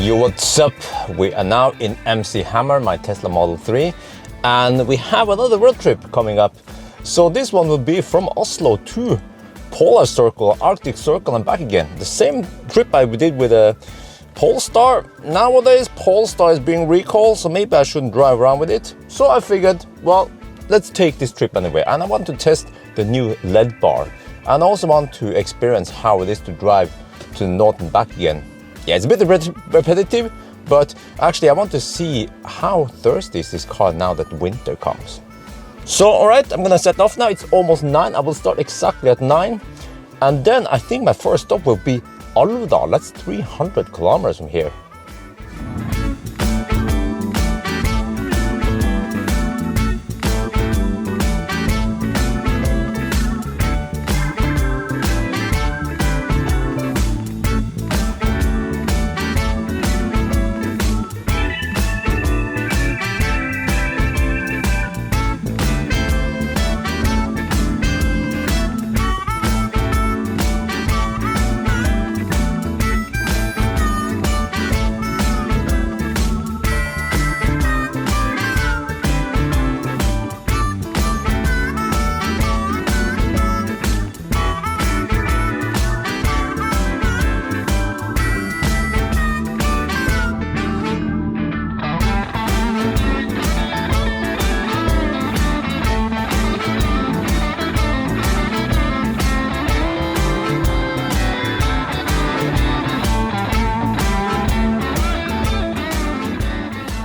Yo, what's up? We are now in MC Hammer, my Tesla Model 3, and we have another road trip coming up. So this one will be from Oslo to Polar Circle, Arctic Circle and back again. The same trip I did with a Polestar. Nowadays Polestar is being recalled, so maybe I shouldn't drive around with it. So I figured, well, let's take this trip anyway. And I want to test the new LED bar. And I also want to experience how it is to drive to the north and back again. Yeah, it's a bit repetitive, but actually I want to see how thirsty is this car now that winter comes. So, all right, I'm gonna set off now. It's almost 9. I will start exactly at 9. And then I think my first stop will be Alvdal. That's 300 kilometers from here.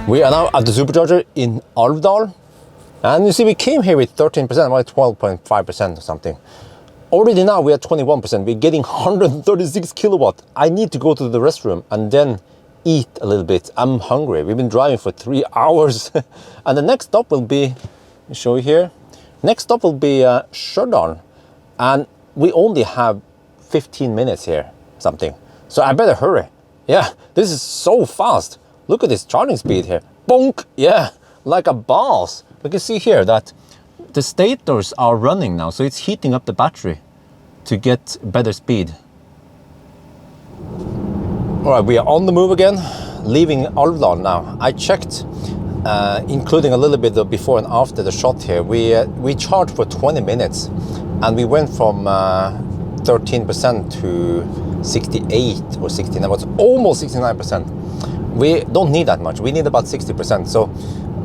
We are now at the supercharger in Alvdal, and you see we came here with 13%, well 12.5% or something. Already now we are 21%, we're getting 136 kilowatt. I need to go to the restroom and then eat a little bit. I'm hungry, we've been driving for 3 hours. And the next stop will be, let me show you here, next stop will be Stjørdal, and we only have 15 minutes here, something. So I better hurry. Yeah, this is so fast. Look at this charging speed here. Bonk! Yeah, like a boss. We can see here that the stators are running now, so it's heating up the battery to get better speed. All right, we are on the move again, leaving Alvdal now. I checked, including a little bit of before and after the shot here. We charged for 20 minutes, and we went from 13% to 68 or 69. It's almost 69%. We don't need that much. We need about 60%. So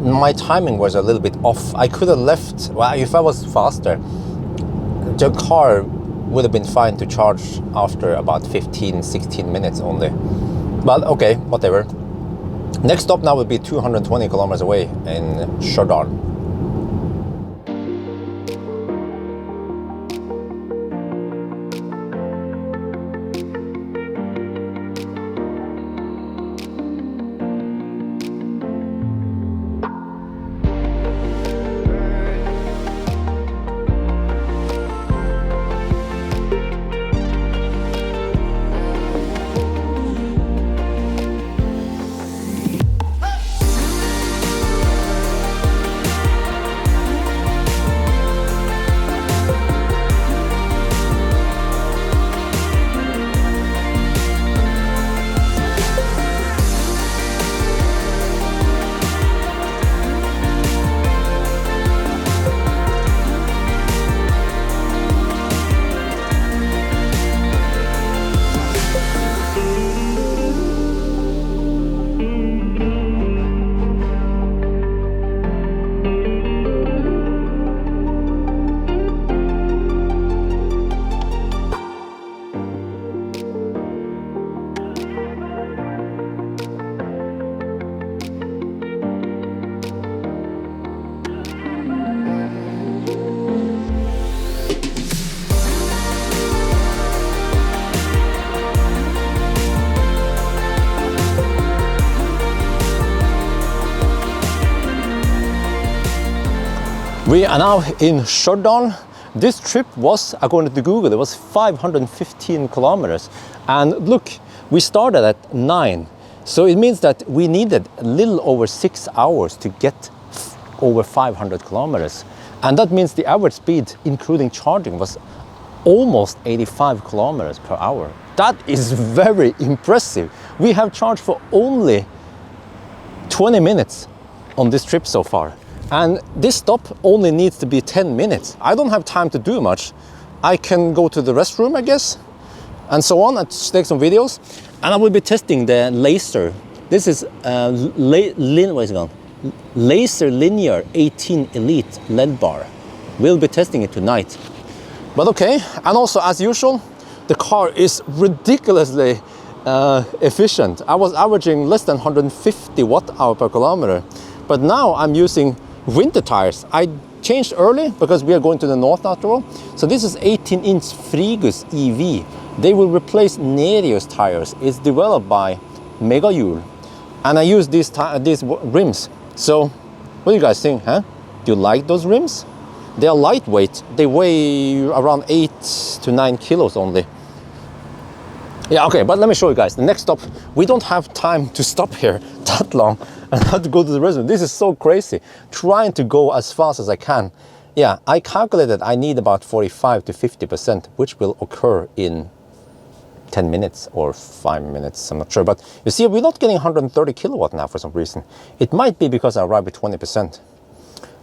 my timing was a little bit off. I could have left, well, if I was faster, the car would have been fine to charge after about 15, 16 minutes only. But okay, whatever. Next stop now will be 220 kilometers away in Stjørdal. We are now in Stjørdal. This trip was, according to Google, it was 515 kilometers. And look, we started at 9. So it means that we needed a little over 6 hours to get over 500 kilometers. And that means the average speed, including charging, was almost 85 kilometers per hour. That is very impressive. We have charged for only 20 minutes on this trip so far. And this stop only needs to be 10 minutes. I don't have time to do much. I can go to the restroom, I guess, and so on, and take some videos. And I will be testing the laser. This is Laser Linear 18 Elite LED bar. We'll be testing it tonight. But okay, and also as usual, the car is ridiculously efficient. I was averaging less than 150 watt-hour per kilometer, but now I'm using winter tires. I changed early because we are going to the north after all. So this is 18-inch Frigus EV. They will replace Nereus tires. It's developed by Megahjul. And I use these rims. So what do you guys think, huh? Do you like those rims? They are lightweight. They weigh around 8 to 9 kilos only. Yeah, okay, but let me show you guys. The next stop, we don't have time to stop here that long and have to go to the restroom. This is so crazy. Trying to go as fast as I can. Yeah, I calculated I need about 45 to 50%, which will occur in 10 minutes or 5 minutes, I'm not sure. But you see, we're not getting 130 kilowatt now for some reason. It might be because I arrived with 20%.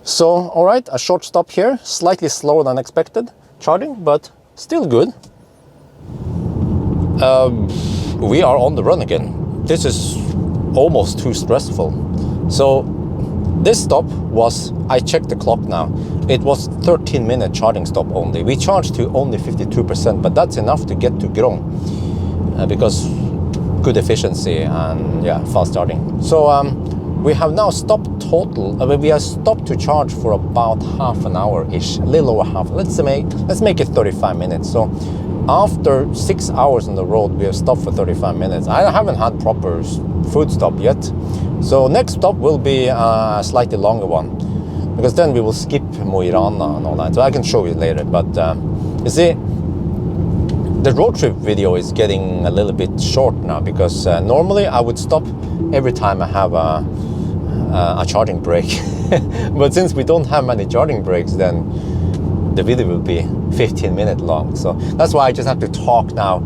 So, all right, a short stop here, slightly slower than expected charging, but still good. We are on the run again. This is almost too stressful. So this stop was, I checked the clock now, it was 13-minute charging stop only. We charged to only 52%, but that's enough to get to Grong because good efficiency and yeah, fast charging. So we have now stopped we have stopped to charge for about half an hour-ish, a little over half. Let's make it 35 minutes. So after 6 hours on the road, we have stopped for 35 minutes. I haven't had proper food stop yet. So next stop will be a slightly longer one, because then we will skip Rana and all that. So I can show you later. But you see, the road trip video is getting a little bit short now, because normally I would stop every time I have a charging break. But since we don't have many charging breaks, then the video will be 15-minute long. So that's why I just have to talk now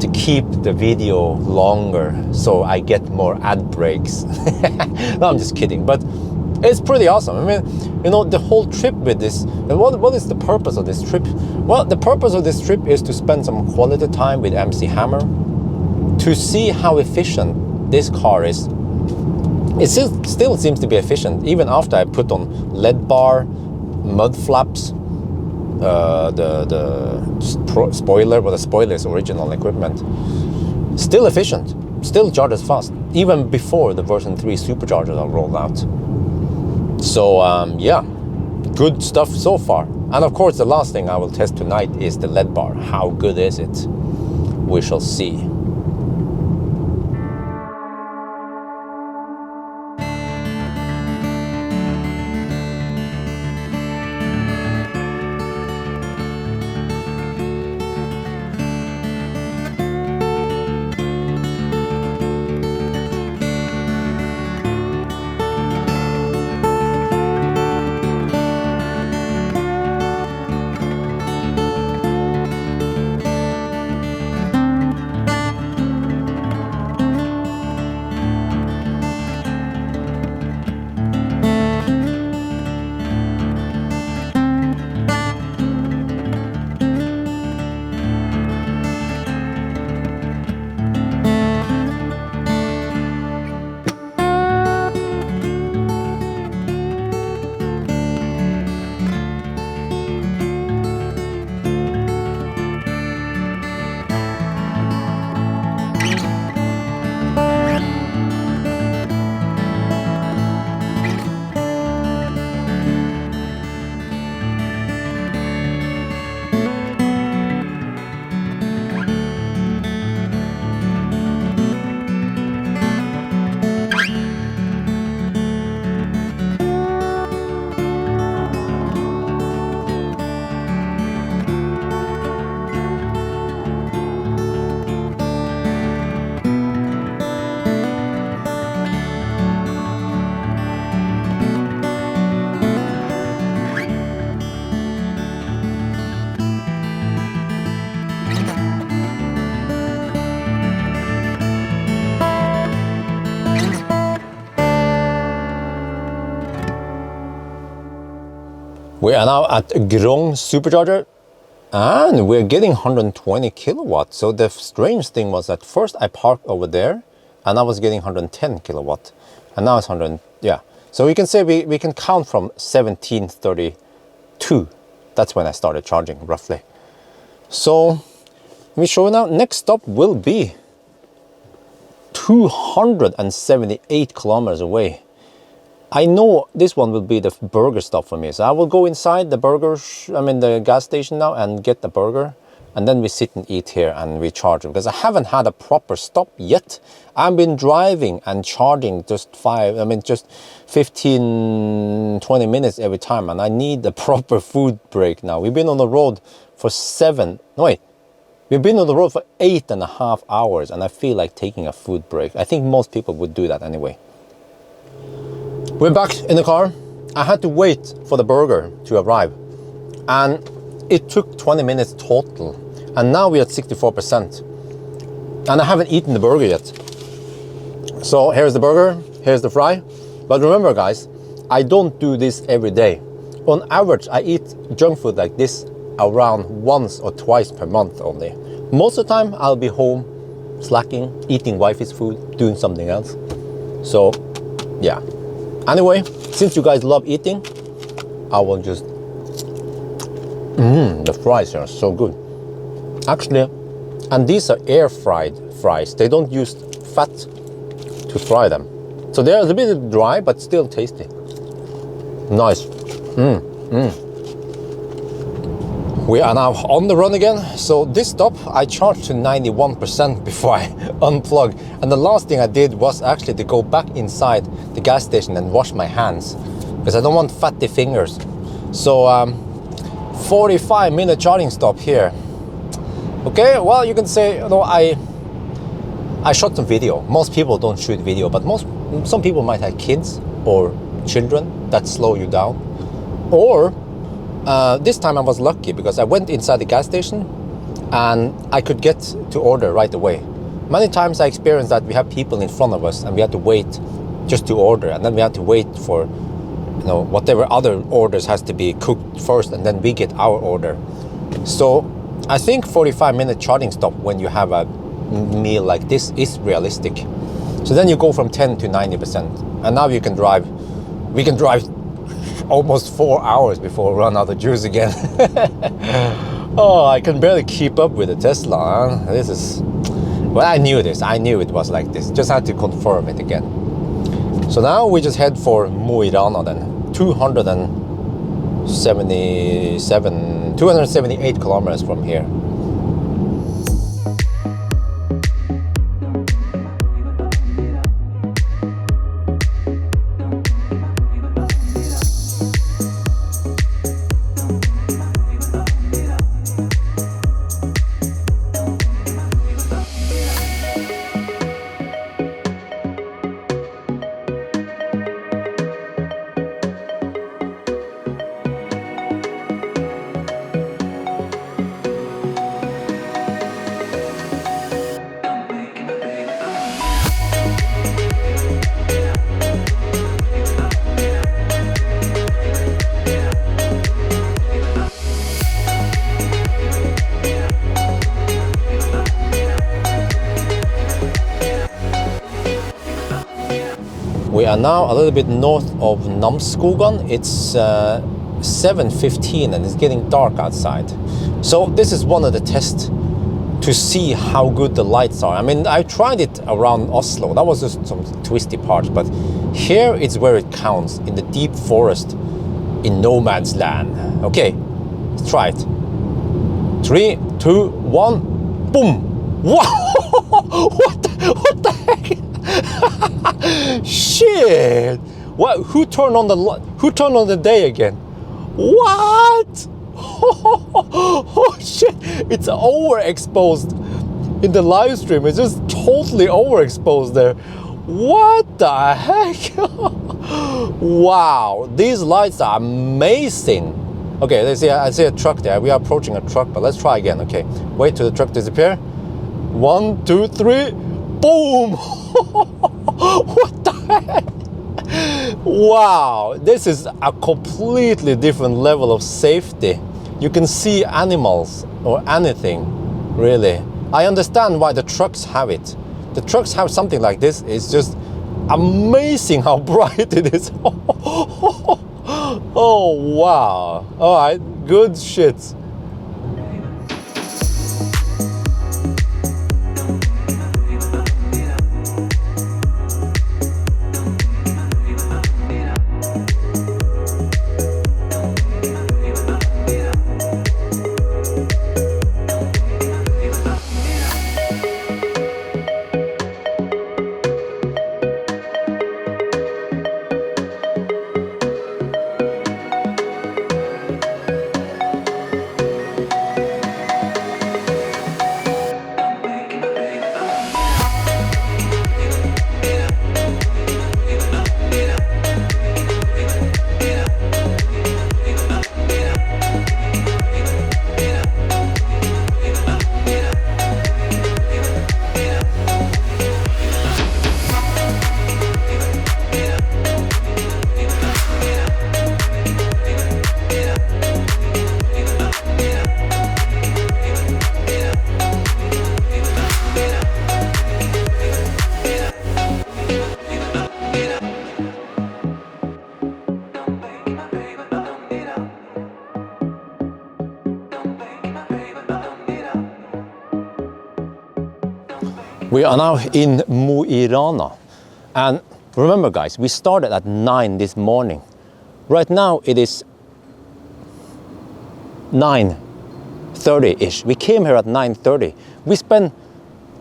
to keep the video longer, so I get more ad breaks. No, I'm just kidding, but it's pretty awesome. I mean, you know, the whole trip with this, and what is the purpose of this trip? Well, the purpose of this trip is to spend some quality time with MC Hammer, to see how efficient this car is. It still seems to be efficient, even after I put on LED bar, mud flaps, the spoiler, but the spoiler is original equipment. Still efficient, still charges fast, even before the version 3 superchargers are rolled out. So yeah, good stuff so far. And of course, the last thing I will test tonight is the LED bar. How good is it? We shall see. We are now at Grong supercharger and we're getting 120 kilowatts. So the strange thing was that first I parked over there and I was getting 110 kilowatt and now it's 100, yeah. So you can say we can count from 1732. That's when I started charging roughly. So let me show you now, next stop will be 278 kilometers away. I know this one will be the burger stop for me. So I will go inside the the gas station now and get the burger. And then we sit and eat here and we charge it. Because I haven't had a proper stop yet. I've been driving and charging just 15, 20 minutes every time. And I need a proper food break now. We've been on the road for we've been on the road for 8.5 hours. And I feel like taking a food break. I think most people would do that anyway. We're back in the car. I had to wait for the burger to arrive. And it took 20 minutes total. And now we're at 64%. And I haven't eaten the burger yet. So here's the burger, here's the fry. But remember guys, I don't do this every day. On average, I eat junk food like this around once or twice per month only. Most of the time, I'll be home, slacking, eating wifey's food, doing something else. So, yeah. Anyway, since you guys love eating, I will just... the fries are so good. Actually, and these are air fried fries. They don't use fat to fry them. So they're a bit dry, but still tasty. Nice. We are now on the run again. So this stop, I charged to 91% before I unplug. And the last thing I did was actually to go back inside the gas station and wash my hands. Because I don't want fatty fingers. So 45-minute charging stop here. Okay, well, you can say, I shot some video. Most people don't shoot video, but some people might have kids or children that slow you down. Or this time I was lucky because I went inside the gas station and I could get to order right away. Many times I experienced that we have people in front of us and we had to wait just to order, and then we had to wait for whatever other orders has to be cooked first, and then we get our order. So I think 45-minute charging stop when you have a meal like this is realistic. So then you go from 10 to 90%, and now we can drive almost 4 hours before we run out of juice again. Oh, I can barely keep up with the Tesla. Huh? This is, well, I knew this. I knew it was like this. Just had to confirm it again. So now we just head for Rana then. 278 kilometers from here. We are now a little bit north of Namsskogan. It's 7:15 and it's getting dark outside. So this is one of the tests to see how good the lights are. I mean, I tried it around Oslo. That was just some twisty parts, but here it's where it counts, in the deep forest, in no man's land. Okay, let's try it. 3, 2, 1, boom! Wow! What the heck? Shit! What? Who turned on the day again? What? Oh shit! It's overexposed in the live stream. It's just totally overexposed there. What the heck? Wow! These lights are amazing. Okay, let's see. I see a truck there. We are approaching a truck, but let's try again. Okay, wait till the truck disappear. 1, 2, 3, boom! What the heck? Wow, this is a completely different level of safety. You can see animals or anything, really. I understand why the trucks have it. The trucks have something like this. It's just amazing how bright it is. Oh, wow. All right, good shit. We are now in Rana, and remember guys, we started at 9 this morning. Right now it is 9:30-ish. We came here at 9:30. We spent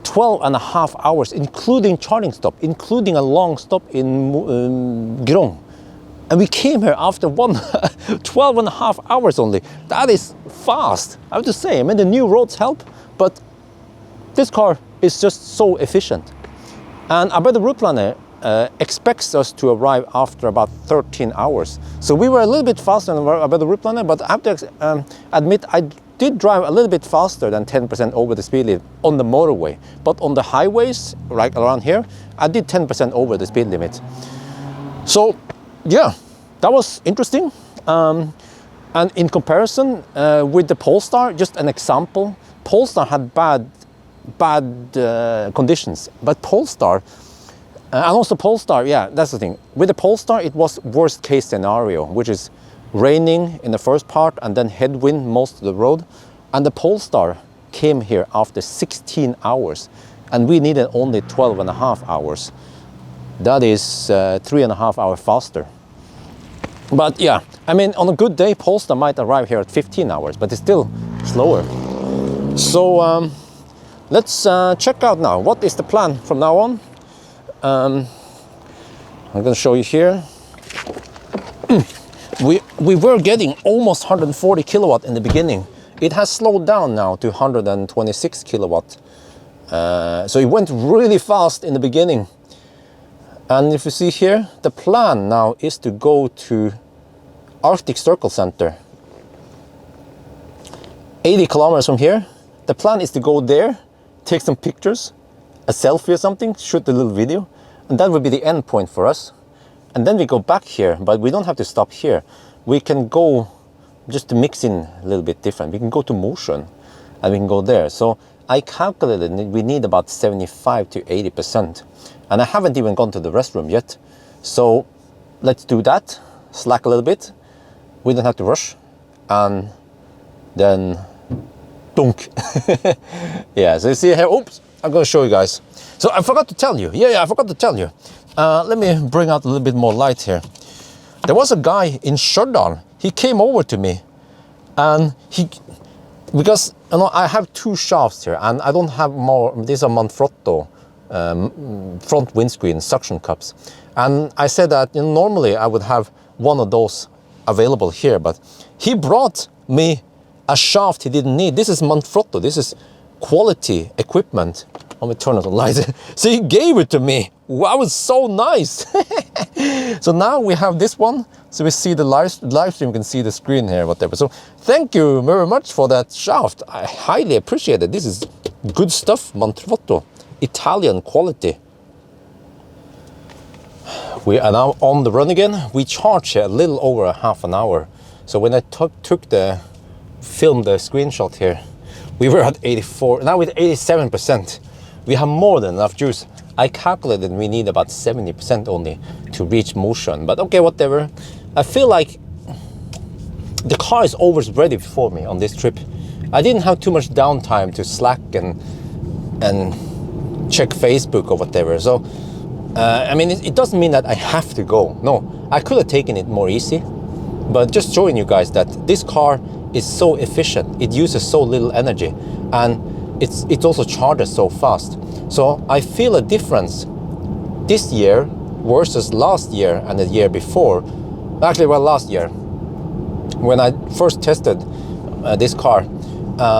12 and a half hours, including charging stop, including a long stop in Grong. And we came here after 12 and a half hours only. That is fast, I have to say. I mean, the new roads help, but this car is just so efficient. And ABRP route planner expects us to arrive after about 13 hours. So we were a little bit faster than ABRP route planner, but I have to admit I did drive a little bit faster than 10% over the speed limit on the motorway. But on the highways, right around here, I did 10% over the speed limit. So yeah, that was interesting. And in comparison with the Polestar, just an example, Polestar had bad conditions, but Polestar, and also Polestar, yeah, that's the thing. With the Polestar, it was worst case scenario, which is raining in the first part and then headwind most of the road. And the Polestar came here after 16 hours, and we needed only 12 and a half hours. That is 3.5 hours faster. But yeah, I mean, on a good day, Polestar might arrive here at 15 hours, but it's still slower. So let's check out now. What is the plan from now on? I'm going to show you here. We were getting almost 140 kilowatt in the beginning. It has slowed down now to 126 kilowatt. So it went really fast in the beginning. And if you see here, the plan now is to go to Arctic Circle Center. 80 kilometers from here. The plan is to go there, take some pictures, a selfie or something, shoot a little video, and that would be the end point for us. And then we go back here, but we don't have to stop here. We can go just to mix in a little bit different. We can go to Mosjøen and we can go there. So I calculated we need about 75 to 80%. And I haven't even gone to the restroom yet. So let's do that, slack a little bit. We don't have to rush. And then dunk. Yeah, so you see here, oops, I'm gonna show you guys. So I forgot to tell you, I forgot to tell you. Let me bring out a little bit more light here. There was a guy in Stjørdal. He came over to me and because you know, I have two shafts here and I don't have more, these are Manfrotto front windscreen suction cups. And I said that normally I would have one of those available here, but he brought me a shaft he didn't need. This is Manfrotto, this is quality equipment. Let me turn on the light. So he gave it to me. Wow, it was so nice. So now we have this one. So we see the live stream, you can see the screen here, whatever. So thank you very much for that shaft. I highly appreciate it. This is good stuff, Manfrotto, Italian quality. We are now on the run again. We charged a little over a half an hour. So when I filmed the screenshot here, we were at 84, now with 87%. We have more than enough juice. I calculated we need about 70% only to reach motion, but okay, whatever. I feel like the car is always ready for me on this trip. I didn't have too much downtime to slack and check Facebook or whatever. So, I mean, it doesn't mean that I have to go. No, I could have taken it more easy, but just showing you guys that this car is so efficient. It uses so little energy, and it also charges so fast. So I feel a difference this year versus last year and the year before. Actually, well, last year when I first tested this car.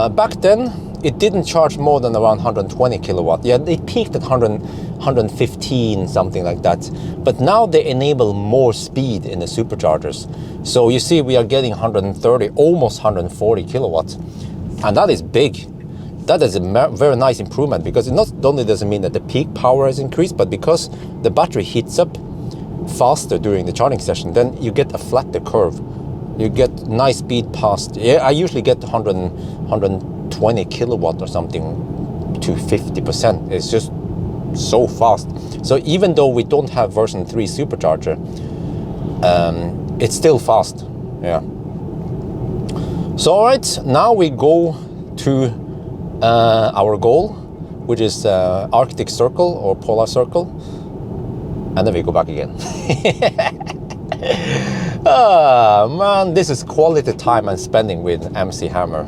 Back then, it didn't charge more than around 120 kilowatt. Yeah, it peaked at 115, something like that. But now they enable more speed in the superchargers. So you see, we are getting 130, almost 140 kilowatts. And that is big. That is a very nice improvement, because it not only doesn't mean that the peak power has increased, but because the battery heats up faster during the charging session, then you get a flatter curve. You get nice speed past. Yeah, I usually get 120 kilowatt or something to 50%. It's just so fast. So even though we don't have version 3 supercharger, it's still fast. Yeah. So all right, now we go to our goal, which is Arctic Circle or Polar Circle, and then we go back again. Ah, man, this is quality time I'm spending with MC Hammer.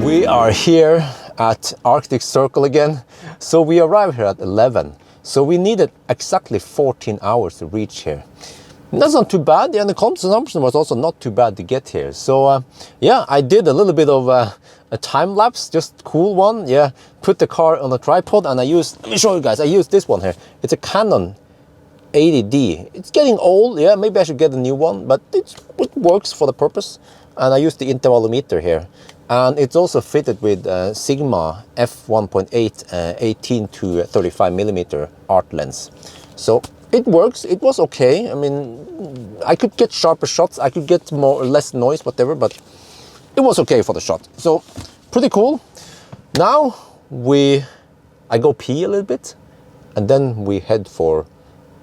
We are here at Arctic Circle again. So we arrived here at 11. So we needed exactly 14 hours to reach here. That's not too bad, and the consumption was also not too bad to get here. So yeah, I did a little bit of a time lapse, just cool one. Yeah, put the car on a tripod, and let me show you guys, I used this one here. It's a Canon 80D. It's getting old, yeah, maybe I should get a new one, but it works for the purpose. And I used the intervalometer here. And it's also fitted with Sigma f1.8 18 to 35 millimeter art lens. So it works, it was okay. I mean, I could get sharper shots, I could get more or less noise, whatever, but it was okay for the shot. So pretty cool. Now I go pee a little bit, and then we head for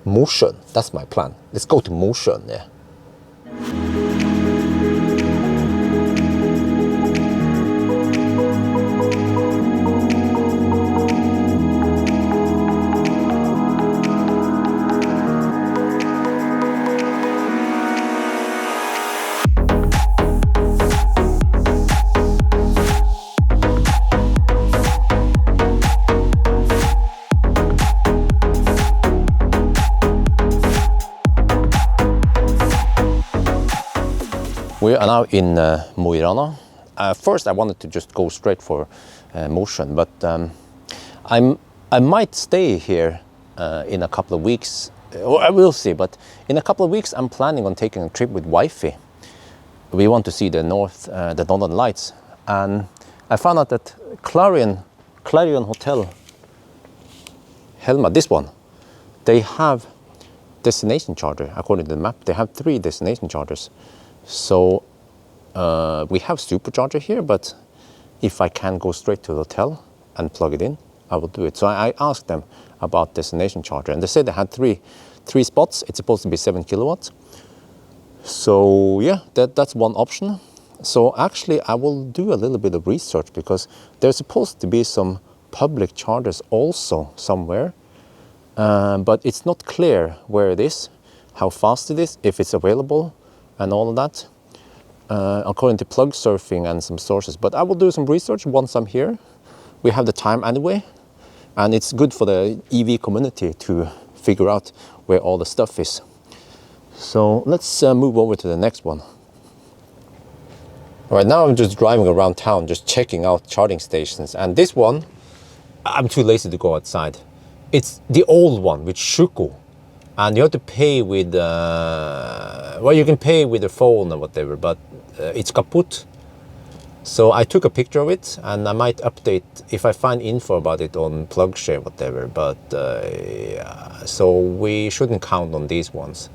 Mosjøen. That's my plan. Let's go to Mosjøen, yeah. We are now in Rana. First, I wanted to just go straight for Mosjøen, but I might stay here in a couple of weeks. Or I will see, but in a couple of weeks, I'm planning on taking a trip with wifey. We want to see the Northern Lights, and I found out that Clarion Hotel, Helma, this one, they have destination charger. According to the map, they have 3 destination chargers. So we have supercharger here, but if I can go straight to the hotel and plug it in, I will do it. So I asked them about destination charger, and they said they had three spots. It's supposed to be 7 kilowatts. So yeah, that's one option. So actually I will do a little bit of research, because there's supposed to be some public chargers also somewhere, but it's not clear where it is, how fast it is, if it's available and all of that, according to plug surfing and some sources. But I will do some research once I'm here. We have the time anyway, and it's good for the EV community to figure out where all the stuff is. So let's move over to the next one. Right now I'm just driving around town, just checking out charging stations. And this one, I'm too lazy to go outside. It's the old one with Shuko. And you have to pay with, well, you can pay with the phone or whatever, but it's kaput. So I took a picture of it, and I might update if I find info about it on PlugShare, whatever. But yeah, so we shouldn't count on these ones.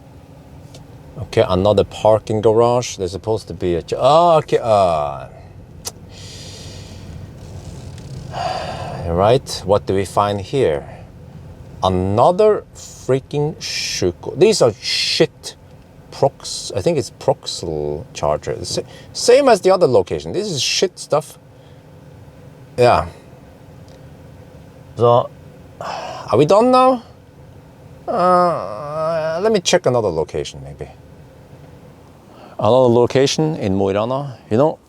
Okay, another parking garage. There's supposed to be a... Oh, okay. Right, what do we find here? Another freaking Shuko. These are shit I think it's Proxel charger. Same as the other location. This is shit stuff. Yeah. So, are we done now? Let me check another location maybe. Another location in Rana. You know,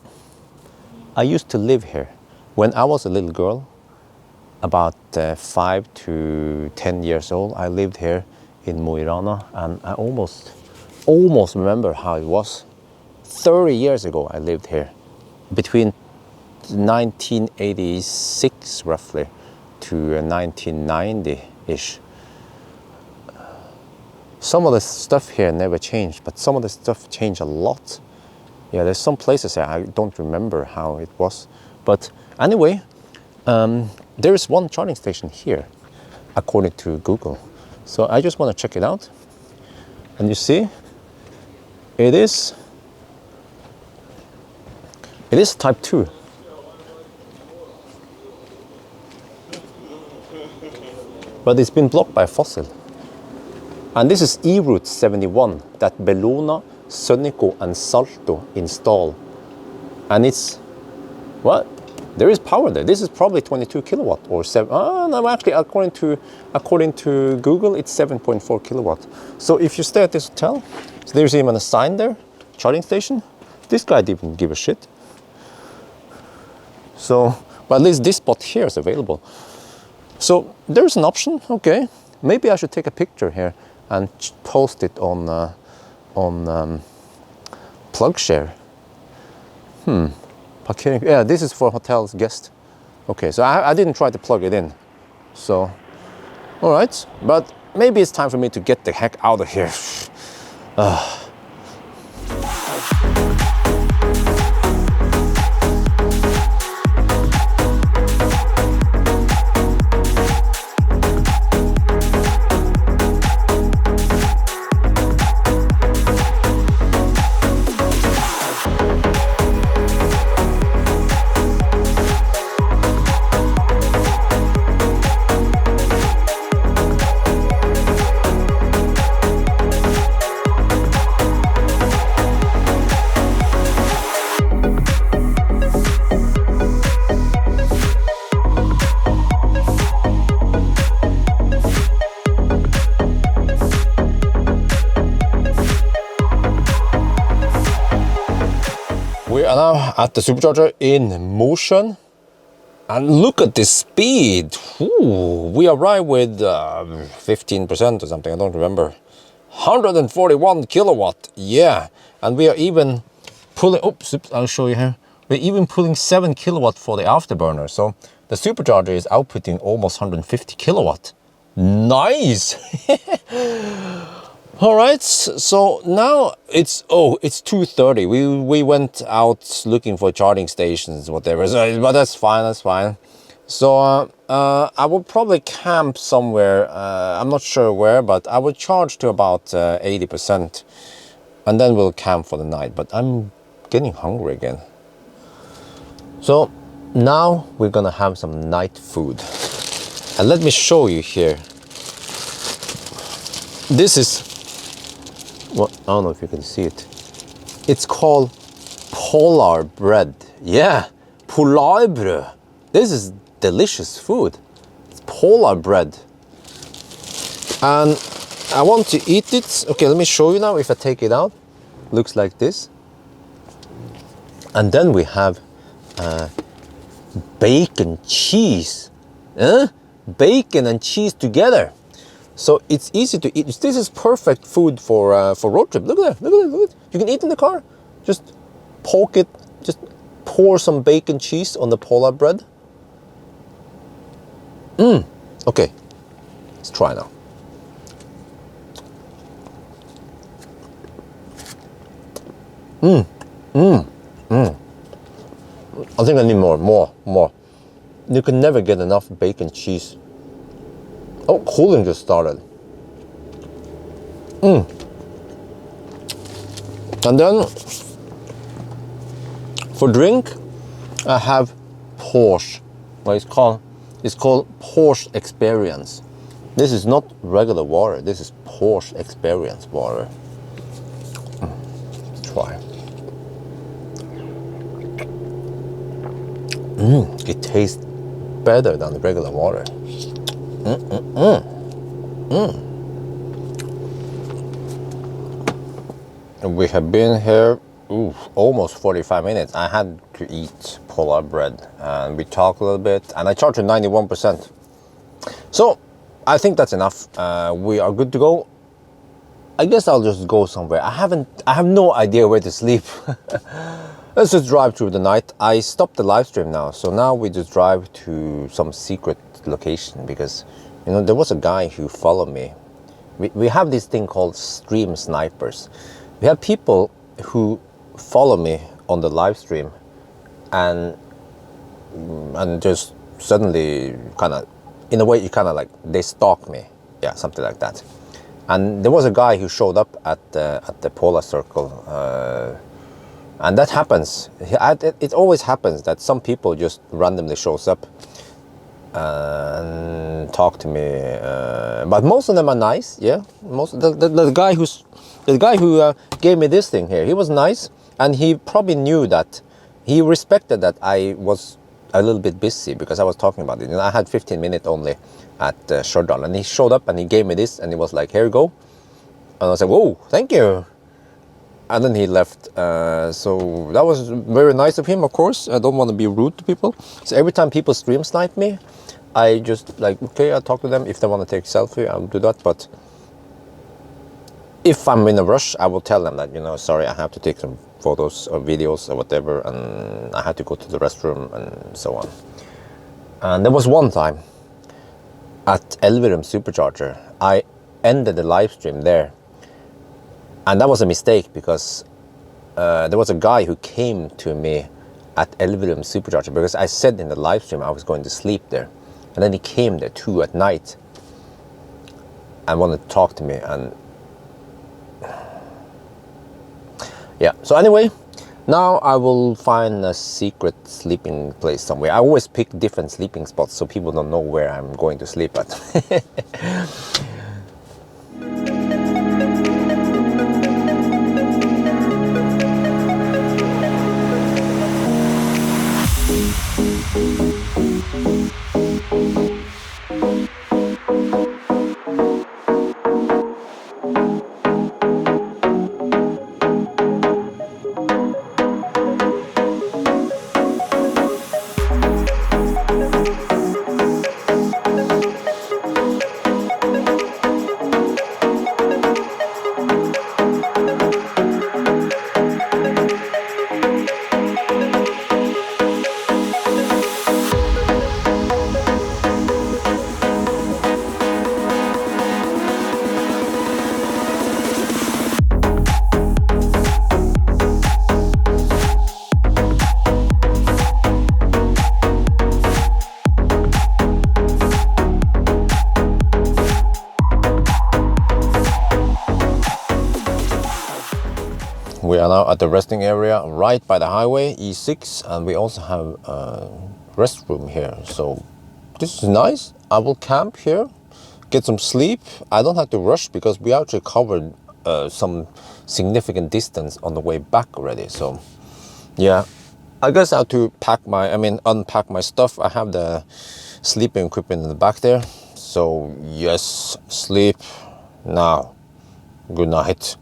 I used to live here when I was a little girl, about 5 to 10 years old. I lived here in Rana, and I almost remember how it was. 30 years ago I lived here, between 1986 roughly to 1990-ish. Some of the stuff here never changed, but some of the stuff changed a lot. Yeah, there's some places here I don't remember how it was. But anyway, there is one charging station here, according to Google. So I just want to check it out. And you see, it is type 2. But it's been blocked by Fossil. And this is E-Route 71 that Bellona, Sonico and Salto install. And it's, what? There is power there. This is probably 22 kilowatt or 7. No, actually, according to Google, it's 7.4 kilowatt. So if you stay at this hotel, so there's even a sign there, charging station. This guy didn't give a shit. So, but at least this spot here is available. So there's an option. Okay, maybe I should take a picture here and post it on PlugShare. Parkering. Yeah, this is for hotels guest. Okay, so I didn't try to plug it in. So, all right, but maybe it's time for me to get the heck out of here. We are now at the supercharger in motion, and look at this speed. Ooh, we arrived with 15% or something, I don't remember. 141 kilowatt, yeah. And we are even pulling, oops, I'll show you here. We're even pulling 7 kilowatt for the afterburner. So the supercharger is outputting almost 150 kilowatt. Nice. All right, so now it's 2:30. We went out looking for charging stations, whatever. So, but that's fine. So I will probably camp somewhere. I'm not sure where, but I will charge to about 80%, and then we'll camp for the night. But I'm getting hungry again. So now we're gonna have some night food, and let me show you here. This Well, I don't know if you can see it. It's called polar bread. Yeah, polarbrød. This is delicious food. It's polar bread. And I want to eat it. Okay, let me show you now if I take it out. Looks like this. And then we have bacon cheese. Bacon and cheese together. So it's easy to eat. This is perfect food for road trip. Look at that, look at that, look at it. You can eat in the car. Just poke it, just pour some bacon cheese on the polar bread. Okay, let's try now. I think I need more. You can never get enough bacon cheese. Oh, cooling just started. And then for drink, I have Porsche. Well, it's called Porsche Experience. This is not regular water. This is Porsche Experience water. Try. It tastes better than the regular water. We have been here almost 45 minutes. I had to eat polar bread and we talked a little bit and I charged 91%. So I think that's enough. We are good to go. I guess I'll just go somewhere. I have no idea where to sleep. Let's just drive through the night. I stopped the live stream now, so now we just drive to some secret location because, you know, there was a guy who followed me. We have this thing called stream snipers. We have people who follow me on the live stream and just suddenly kind of, in a way, you kind of like, they stalk me. Yeah, something like that. And there was a guy who showed up at the Polar Circle. And that happens. It always happens that some people just randomly shows up and talk to me. But most of them are nice. Yeah, the guy who gave me this thing here, he was nice, and he probably knew that, he respected that I was a little bit busy because I was talking about it. You know, I had 15 minutes only at Stjørdal, and he showed up and he gave me this, and he was like, "Here you go." And I was like, "Whoa, thank you." And then he left. So that was very nice of him, of course. I don't want to be rude to people. So every time people stream snipe me, I just like, okay, I'll talk to them. If they want to take a selfie, I'll do that. But if I'm in a rush, I will tell them that, you know, sorry, I have to take some photos or videos or whatever, and I had to go to the restroom and so on. And there was one time at Elverum Supercharger, I ended the live stream there. And that was a mistake because there was a guy who came to me at Elverum Supercharger because I said in the live stream I was going to sleep there. And then he came there 2 at night and wanted to talk to me. And yeah, so anyway, now I will find a secret sleeping place somewhere. I always pick different sleeping spots so people don't know where I'm going to sleep at. We are now at the resting area right by the highway E6, and we also have a restroom here. So this is nice. I will camp here, get some sleep. I don't have to rush because we actually covered some significant distance on the way back already. So yeah, I guess I have to unpack my stuff. I have the sleeping equipment in the back there. So yes, sleep now. Good night.